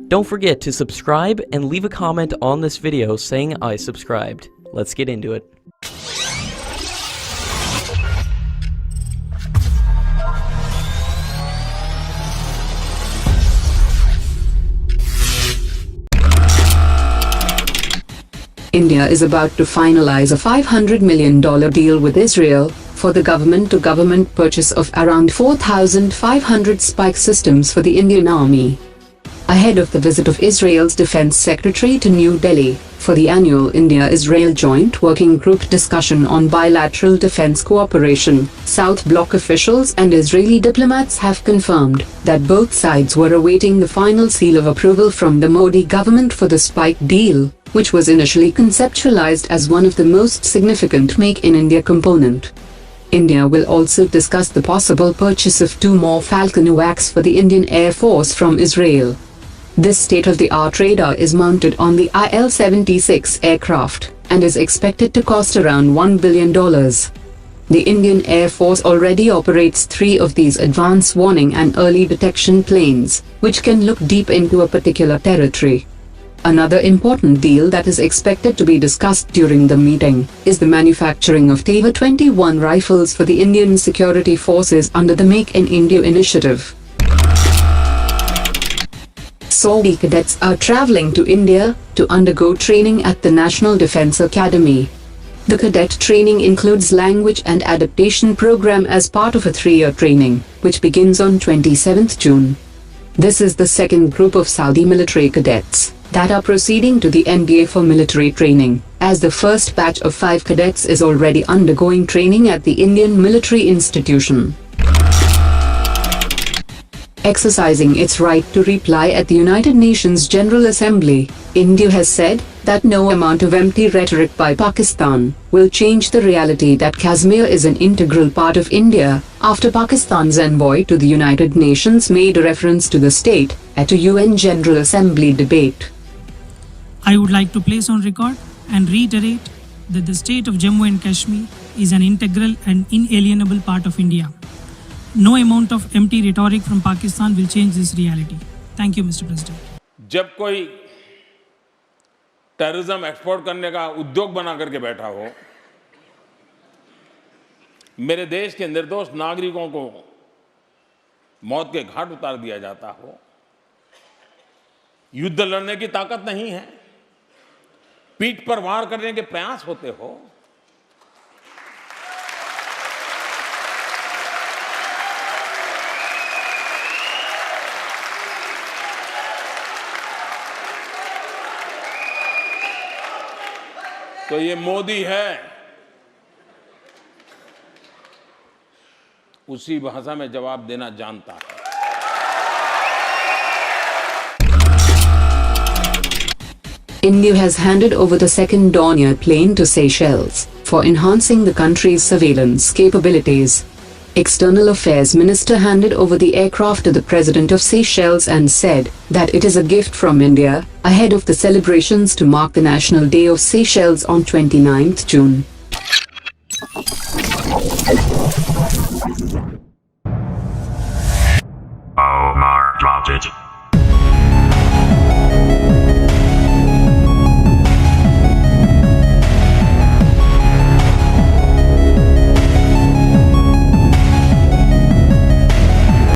Don't forget to subscribe and leave a comment on this video saying I subscribed. Let's get into it. India is about to finalize a $500 million deal with Israel for the government-to-government purchase of around 4,500 spike systems for the Indian Army. Ahead of the visit of Israel's Defense Secretary to New Delhi for the annual India-Israel Joint Working Group discussion on bilateral defense cooperation, South Bloc officials and Israeli diplomats have confirmed that both sides were awaiting the final seal of approval from the Modi government for the spike deal, which was initially conceptualized as one of the most significant Make in India component. India will also discuss the possible purchase of 2 more Falcon AWACS for the Indian Air Force from Israel. This state-of-the-art radar is mounted on the IL-76 aircraft and is expected to cost around $1 billion. The Indian Air Force already operates 3 of these advanced warning and early detection planes, which can look deep into a particular territory. Another important deal that is expected to be discussed during the meeting is the manufacturing of Tavor 21 rifles for the Indian security forces under the Make in India initiative. Saudi cadets are traveling to India to undergo training at the National Defense Academy. The cadet training includes language and adaptation program as part of a 3-year training, which begins on 27th June. This is the second group of Saudi military cadets that are proceeding to the NDA for military training, as the first batch of 5 cadets is already undergoing training at the Indian Military Institution. Exercising its right to reply at the United Nations General Assembly, India has said that no amount of empty rhetoric by Pakistan will change the reality that Kashmir is an integral part of India, after Pakistan's envoy to the United Nations made a reference to the state at a UN General Assembly debate. I would like to place on record and reiterate that the state of Jammu and Kashmir is an integral and inalienable part of India. No amount of empty rhetoric from Pakistan will change this reality. Thank you, Mr. President. जब कोई terrorism export करने का उद्योग बना करके बैठा हो, मेरे देश के निर्दोष नागरिकों को मौत के घाट उतार दिया जाता हो, युद्ध लड़ने की ताकत नहीं है, पीठ पर वार करने के प्रयास होते हो, तो ये मोदी है, उसी भाषा में जवाब देना जानता है। India has handed over the second Dornier plane to Seychelles for enhancing the country's surveillance capabilities. External Affairs Minister handed over the aircraft to the President of Seychelles and said that it is a gift from India, ahead of the celebrations to mark the National Day of Seychelles on 29th June. Omar dropped it.